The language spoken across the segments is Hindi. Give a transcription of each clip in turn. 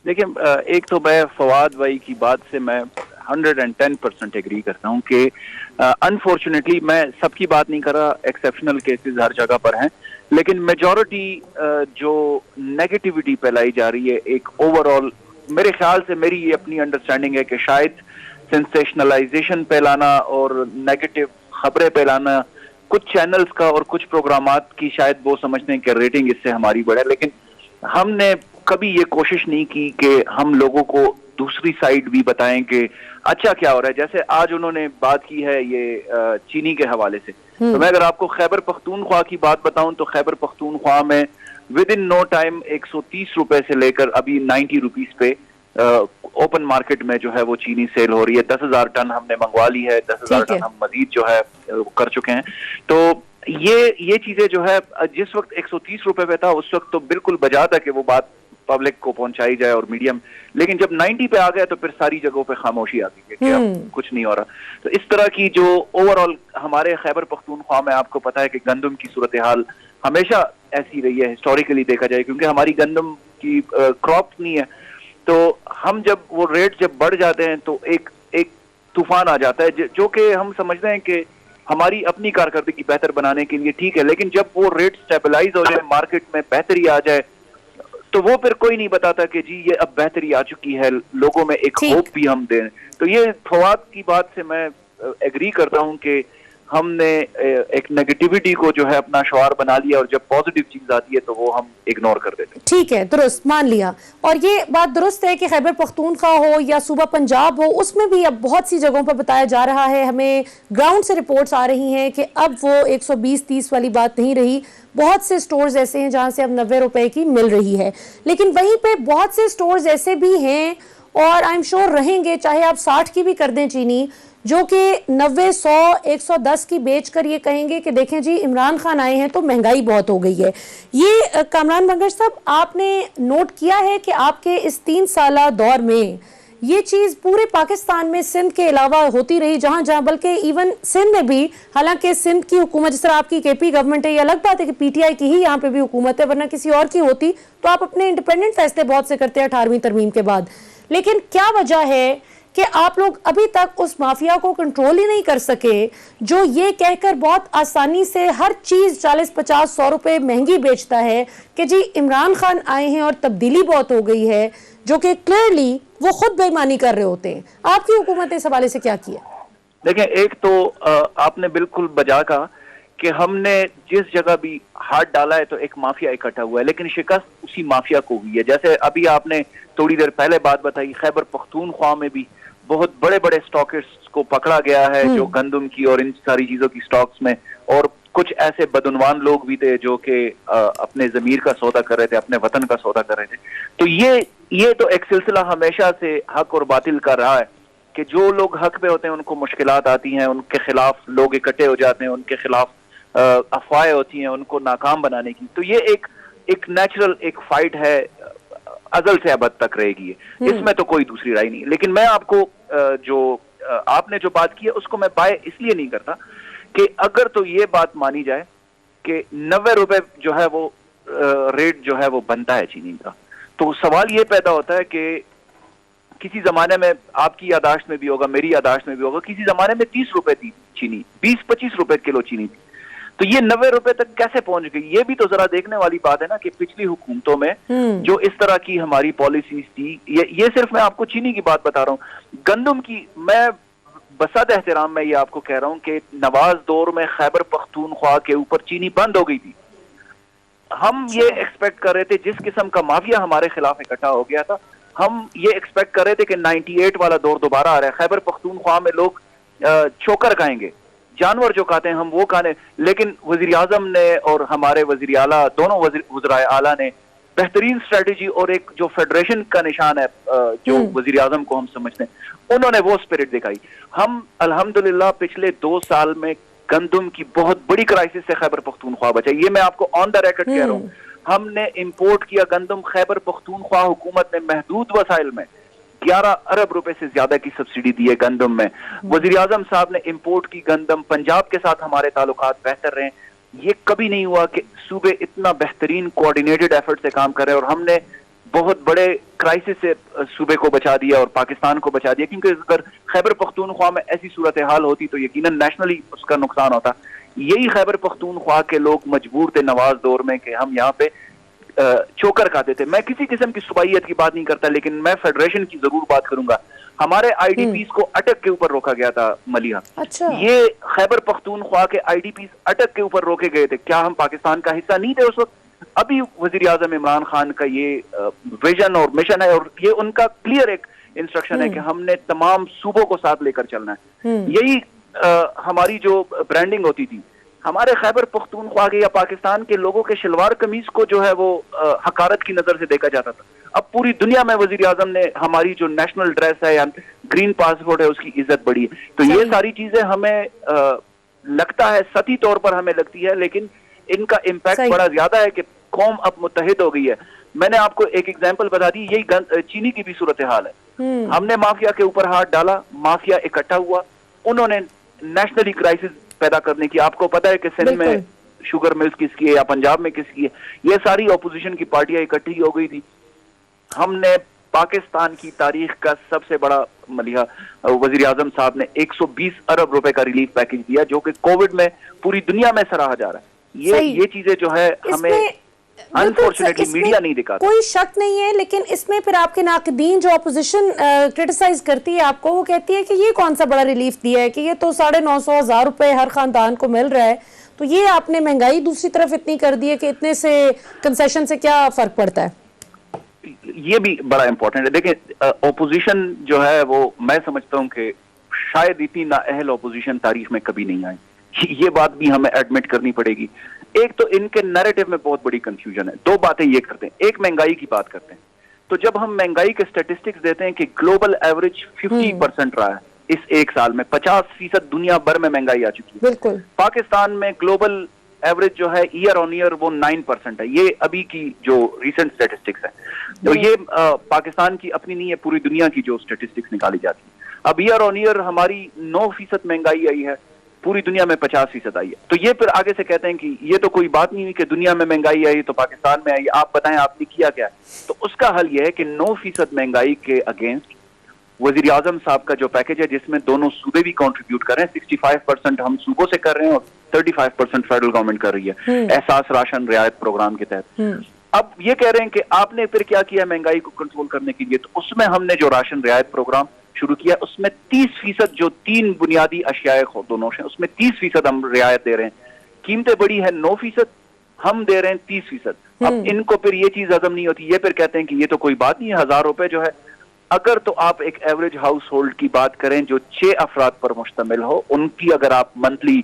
देखिए, एक तो मैं फवाद भाई की बात से मैं 110% एग्री करता हूँ कि अनफॉर्चुनेटली, मैं सबकी बात नहीं कर रहा, एक्सेप्शनल केसेस हर जगह पर हैं, लेकिन मेजॉरिटी जो नेगेटिविटी फैलाई जा रही है एक ओवरऑल, मेरे ख्याल से, मेरी ये अपनी अंडरस्टैंडिंग है कि शायद सेंसेशनलाइजेशन फैलाना और नेगेटिव खबरें फैलाना कुछ चैनल्स का और कुछ प्रोग्रामात की शायद वो समझते हैं कि रेटिंग इससे हमारी बढ़े, लेकिन हमने कभी ये कोशिश नहीं की कि हम लोगों को दूसरी साइड भी बताएं कि अच्छा क्या हो रहा है। जैसे आज उन्होंने बात की है ये चीनी के हवाले से, तो मैं अगर आपको खैबर पख्तूनख्वा की बात बताऊं तो खैबर पख्तूनख्वा में विद इन नो टाइम 130 रुपए से लेकर अभी 90 रुपीज पे ओपन मार्केट में जो है वो चीनी सेल हो रही है। 10,000 टन हमने मंगवा ली है, 10,000 टन हम मजीद जो है कर चुके हैं। तो ये चीजें जो है, जिस वक्त 130 रुपए पे था उस वक्त तो बिल्कुल बजा था कि वो बात पब्लिक को पहुंचाई जाए और मीडियम, लेकिन जब 90 पे आ गया तो फिर सारी जगहों पे खामोशी आ गई कि अब कुछ नहीं हो रहा। तो इस तरह की जो ओवरऑल हमारे खैबर पख्तूनख्वा में, आपको पता है कि गंदम की सूरत हाल हमेशा ऐसी रही है, हिस्टोरिकली देखा जाए, क्योंकि हमारी गंदम की क्रॉप नहीं है। तो हम जब वो रेट जब बढ़ जाते हैं तो एक तूफान आ जाता है, जो कि हम समझते हैं कि हमारी अपनी कारकर्दगी बेहतर बनाने के लिए ठीक है, लेकिन जब वो रेट स्टेबलाइज हो जाए, मार्केट में बेहतरी आ जाए, तो वो फिर कोई नहीं बताता कि जी ये अब बेहतरी आ चुकी है, लोगों में एक होप भी हम दें। तो ये फवाद की बात से मैं एग्री करता हूं कि हमने एक नेगेटिविटी को जो है अपना शवार बना लिया, और जब पॉजिटिव चीज आती है तो वो हम इग्नोर कर देते हैं। ठीक है, दुरुस्त मान लिया। और ये बात दुरुस्त है कि खैबर पख्तूनख्वा हो या सूबा पंजाब हो, उसमें भी अब बहुत सी जगहों पर बताया जा रहा है, हमें ग्राउंड से रिपोर्ट्स आ रही हैं कि अब वो 120-30 वाली बात नहीं रही। बहुत से स्टोर्स ऐसे हैं जहां से अब 90 रुपए की मिल रही है, लेकिन वहीं पे बहुत से स्टोर्स ऐसे भी हैं, और आई एम श्योर रहेंगे, चाहे आप 60 की भी कर दें चीनी, जो कि 90, 100, 110 की बेचकर ये कहेंगे कि देखें जी इमरान खान आए हैं तो महंगाई बहुत हो गई है। ये कामरान बंगश साहब, आपने नोट किया है कि आपके इस 3 साला दौर में ये चीज़ पूरे पाकिस्तान में सिंध के अलावा होती रही, जहाँ जहाँ, बल्कि इवन सिंध में भी, हालांकि सिंध की हुकूमत, जिस तरह आपकी केपी गवर्नमेंट है, ये अलग बात है कि पीटीआई की ही यहाँ पे भी हुकूमत है, वरना किसी और की होती तो आप अपने इंडिपेंडेंट फैसले बहुत से करते हैं 18वीं तरमीम के बाद। लेकिन क्या वजह है कि आप लोग अभी तक उस माफिया को कंट्रोल ही नहीं कर सके, जो ये कहकर बहुत आसानी से हर चीज 40, 50, 100 रुपए महंगी बेचता है कि जी इमरान खान आए हैं और तब्दीली बहुत हो गई है, जो कि क्लियरली वो खुद बेईमानी कर रहे होते हैं। आपकी हुकूमत ने इस हवाले से क्या किया? देखिए, एक तो आपने बिल्कुल बजा कहा कि हमने जिस जगह भी हाथ डाला है तो एक माफिया इकट्ठा हुआ है, लेकिन शिकस्त उसी माफिया को हुई है। जैसे अभी आपने थोड़ी देर पहले बात बताई, खैबर पख्तूनख्वा में भी बहुत बड़े बड़े स्टॉकिस्ट्स को पकड़ा गया है, जो गंदम की और इन सारी चीजों की स्टॉक्स में, और कुछ ऐसे बदउनवान लोग भी थे जो कि अपने जमीर का सौदा कर रहे थे, अपने वतन का सौदा कर रहे थे। तो ये तो एक सिलसिला हमेशा से हक और बातिल का रहा है कि जो लोग हक पे होते हैं उनको मुश्किलात आती हैं, उनके खिलाफ लोग इकट्ठे हो जाते हैं, उनके खिलाफ अफवाहें होती हैं उनको नाकाम बनाने की। तो ये एक नेचुरल एक फाइट है, अजल से अबद तक रहेगी, इसमें तो कोई दूसरी राय नहीं। लेकिन मैं आपको जो आपने जो बात की है उसको मैं बाय इसलिए नहीं करता कि अगर तो ये बात मानी जाए कि 90 रुपए जो है वो रेट जो है वो बनता है चीनी का, तो सवाल ये पैदा होता है कि किसी जमाने में, आपकी यादाश्त में भी होगा, मेरी यादाश्त में भी होगा, किसी जमाने में 30 रुपए थी चीनी, 20-25 रुपए किलो चीनी थी। तो ये 90 रुपए तक कैसे पहुंच गई? ये भी तो जरा देखने वाली बात है ना कि पिछली हुकूमतों में जो इस तरह की हमारी पॉलिसीज थी, ये सिर्फ मैं आपको चीनी की बात बता रहा हूँ। गंदम की मैं बसद एहतराम में ये आपको कह रहा हूँ कि नवाज दौर में खैबर पख्तूनख्वा के ऊपर चीनी बंद हो गई थी। हम ये एक्सपेक्ट कर रहे थे, जिस किस्म का माफिया हमारे खिलाफ इकट्ठा हो गया था, हम ये एक्सपेक्ट कर रहे थे कि 98 वाला दौर दोबारा आ रहा है, खैबर पख्तूनख्वा में लोग चोकर खाएंगे, जानवर जो खाते हैं हम वो खाने। लेकिन वजीर आजम ने और हमारे वजीर आला, दोनों वज़ीर आला ने बेहतरीन स्ट्रेटेजी और एक जो फेडरेशन का निशान है जो वजीर आजम को हम समझते हैं, उन्होंने वो स्पिरिट दिखाई। हम अल्हम्दुलिल्लाह पिछले 2 साल में गंदम की बहुत बड़ी क्राइसिस से खैबर पख्तूनख्वा बचा। ये मैं आपको ऑन द रिकॉर्ड कह रहा हूँ। हमने इंपोर्ट किया गंदम, खैबर पख्तूनख्वा हुकूमत ने महदूद वसाइल में 11 अरब रुपए से ज्यादा की सब्सिडी दी है गंदम में। वजीर आजम साहब ने इंपोर्ट की गंदम, पंजाब के साथ हमारे ताल्लुकात बेहतर रहे। ये कभी नहीं हुआ कि सूबे इतना बेहतरीन कोऑर्डिनेटेड एफर्ट से काम कर रहे हैं, और हमने बहुत बड़े क्राइसिस से सूबे को बचा दिया और पाकिस्तान को बचा दिया, क्योंकि अगर खैबर पख्तूनख्वा में ऐसी सूरत हाल होती तो यकीनन नेशनली उसका नुकसान होता। यही खैबर पख्तूनख्वा के लोग मजबूर थे नवाज दौर में कि हम यहाँ पे चोकर खाते थे। मैं किसी किस्म की सुबाइयत की बात नहीं करता, लेकिन मैं फेडरेशन की जरूर बात करूंगा। हमारे आईडीपीस को अटक के ऊपर रोका गया था मलिहा। अच्छा। ये खैबर पख्तूनख्वा के आईडीपीस अटक के ऊपर रोके गए थे। क्या हम पाकिस्तान का हिस्सा नहीं थे उस वक्त? अभी वजीर आजम इमरान खान का ये विजन और मिशन है और ये उनका क्लियर एक इंस्ट्रक्शन है कि हमने तमाम सूबों को साथ लेकर चलना है। यही हमारी जो ब्रांडिंग होती थी, हमारे खैबर पख्तूनख्वा के या पाकिस्तान के लोगों के शलवार कमीज को जो है वो हकारत की नजर से देखा जाता था। अब पूरी दुनिया में वजीर आजम ने हमारी जो नेशनल ड्रेस है या ग्रीन पासपोर्ट है उसकी इज्जत बढ़ी है। तो ये सारी चीजें हमें लगता है सतही तौर पर हमें लगती है, लेकिन इनका इम्पैक्ट बड़ा ज्यादा है कि कौम अब मुत्तहिद हो गई है। मैंने आपको एक एग्जांपल बता दी, यही चीनी की भी सूरत हाल है। हमने माफिया के ऊपर हाथ डाला, माफिया इकट्ठा हुआ, उन्होंने नेशनली क्राइसिस पैदा करने की। आपको पता है कि सिंध में शुगर मिल्स किसकी है या पंजाब में किसकी है, ये सारी ऑपोजिशन की पार्टियां इकट्ठी हो गई थी। हमने पाकिस्तान की तारीख का सबसे बड़ा मलिहा वजीर आजम साहब ने 120 अरब रुपए का रिलीफ पैकेज दिया, जो कि कोविड में पूरी दुनिया में सराहा जा रहा है। ये चीजें जो है हमें अनफॉर्चुनेटली मीडिया नहीं दिखाता। कोई शक नहीं है, लेकिन इसमें फिर आपके नाकदीन जो अपोजिशन क्रिटिसाइज करती है आपको, वो कहती है कि ये कौन सा बड़ा रिलीफ दिया है कि ये तो 950,000 रुपए हर खानदान को मिल रहा है, तो ये आपने महंगाई दूसरी तरफ इतनी कर दी है कि इतने से कंसेशन से क्या फर्क पड़ता है? ये भी बड़ा इंपॉर्टेंट है। देखिए, ओपोजिशन जो है वो मैं समझता हूं कि शायद इतनी नाअहल ओपोजिशन तारीख में कभी नहीं आई। ये बात भी हमें एडमिट करनी पड़ेगी। एक तो इनके नैरेटिव में बहुत बड़ी कंफ्यूजन है। दो बातें ये करते हैं, एक महंगाई की बात करते हैं, तो जब हम महंगाई के स्टैटिस्टिक्स देते हैं कि ग्लोबल एवरेज 50% रहा है इस एक साल में, 50% दुनिया भर में महंगाई आ चुकी है। बिल्कुल। पाकिस्तान में ग्लोबल एवरेज जो है ईयर ऑन ईयर वो 9% है। ये अभी की जो रिसेंट स्टैटिस्टिक्स है, तो ये पाकिस्तान की अपनी नहीं है, पूरी दुनिया की जो स्टैटिस्टिक्स निकाली जाती है। अब ईयर ऑन ईयर हमारी 9% महंगाई आई है, पूरी दुनिया में 50% आई है। तो ये फिर आगे से कहते हैं कि ये तो कोई बात नहीं हुई कि दुनिया में महंगाई आई तो पाकिस्तान में आई, आप बताएं आपने किया क्या? तो उसका हल यह है कि 9% महंगाई के अगेंस्ट वजीर आजम साहब का जो पैकेज है, जिसमें दोनों सूबे भी कंट्रीब्यूट कर रहे हैं, 65% हम सूबों से कर रहे हैं और 35% फेडरल गवर्नमेंट कर रही है एहसास राशन रियायत प्रोग्राम के तहत। अब ये कह रहे हैं कि आपने फिर क्या किया महंगाई को कंट्रोल करने के लिए? तो उसमें हमने जो राशन रियायत प्रोग्राम शुरू किया, उसमें 30% जो 3 बुनियादी अशियाए दोनों हैं, उसमें 30% हम रियायत दे रहे हैं। कीमतें बढ़ी है 9%, हम दे रहे हैं 30%। अब इनको फिर ये चीज हजम नहीं होती, ये फिर कहते हैं कि ये तो कोई बात नहीं है, 1000 रुपए जो है, अगर तो आप एक एवरेज हाउस होल्ड की बात करें जो 6 अफराद पर मुश्तमिल हो, उनकी अगर आप मंथली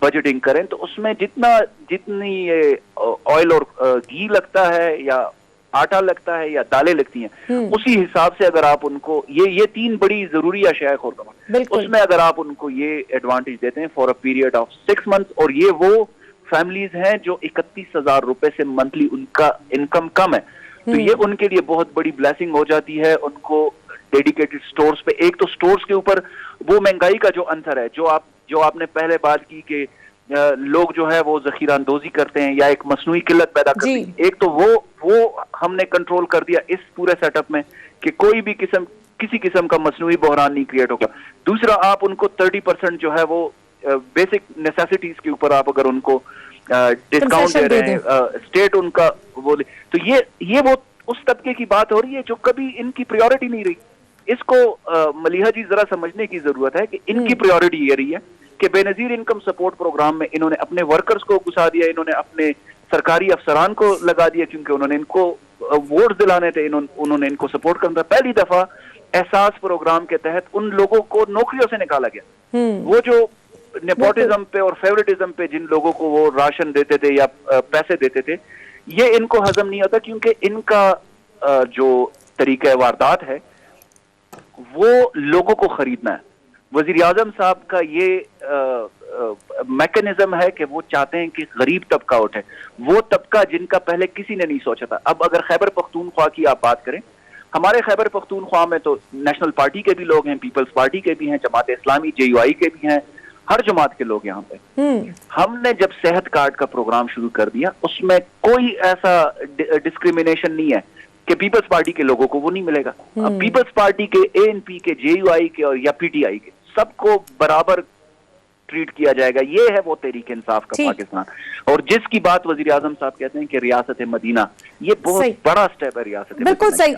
बजटिंग करें तो उसमें जितनी ये ऑयल और घी लगता है या आटा लगता है या दालें लगती हैं, उसी हिसाब से अगर आप उनको ये 3 बड़ी जरूरी अशिया खुर्दमा, उसमें अगर आप उनको ये एडवांटेज देते हैं for a period of 6 months, और ये वो फैमिलीज हैं जो 31,000 रुपए से मंथली उनका इनकम कम है, तो ये उनके लिए बहुत बड़ी ब्लेसिंग हो जाती है। उनको डेडिकेटेड स्टोर्स पे, एक तो स्टोर्स के ऊपर वो महंगाई का जो अंतर है, जो आपने पहले बात की कि लोग जो है वो जखीरा अंदोजी करते हैं या एक मसनूई किल्लत पैदा करते हैं, एक तो वो हमने कंट्रोल कर दिया इस पूरे सेटअप में कि कोई भी किसी किस्म का मसनूई बहरान नहीं क्रिएट होगा। दूसरा, आप उनको 30% जो है वो बेसिक नेसेसिटीज के ऊपर आप अगर उनको डिस्काउंट दे रहे हैं, स्टेट उनका वो, तो ये वो उस तबके की बात हो रही है जो कभी इनकी प्रायोरिटी नहीं रही। इसको मलिहा जी जरा समझने की जरूरत है कि इनकी प्रायोरिटी ये रही है कि बेनजीर इनकम सपोर्ट प्रोग्राम में इन्होंने अपने वर्कर्स को घुसा दिया, इन्होंने अपने सरकारी अफसरान को लगा दिया, क्योंकि उन्होंने इनको वोट दिलाने थे, उन्होंने इनको सपोर्ट करना था। पहली दफा एहसास प्रोग्राम के तहत उन लोगों को नौकरियों से निकाला गया, वो जो नेपोटिज्म पे और फेवरेटिज्म पे जिन लोगों को वो राशन देते थे या पैसे देते थे, ये इनको हजम नहीं होता, क्योंकि इनका जो तरीका वारदात है वो लोगों को खरीदना है। वजीर आजम साहब का ये मैकेनिज्म है कि वो चाहते हैं कि गरीब तबका उठे, वो तबका जिनका पहले किसी ने नहीं सोचा था। अब अगर खैबर पख्तूनख्वा की आप बात करें, हमारे खैबर पख्तूनख्वा में तो नेशनल पार्टी के भी लोग हैं, पीपल्स पार्टी के भी हैं, जमात इस्लामी JUI के भी हैं, हर जमात के लोग यहाँ पे। हमने जब सेहत कार्ड का प्रोग्राम शुरू कर दिया, उसमें कोई ऐसा डिस्क्रिमिनेशन नहीं है कि पीपल्स पार्टी के लोगों को वो नहीं मिलेगा। अब पीपल्स पार्टी के, एएनपी के, जेयूआई के और या पीटीआई के, सबको बराबर ट्रीट किया जाएगा। ये है वो तहरीक इंसाफ का पाकिस्तान। और जिसकी बात वजीर आजम साहब कहते हैं कि रियासत मदीना, ये बहुत बड़ा स्टेप है रियासत बिल्कुल सही।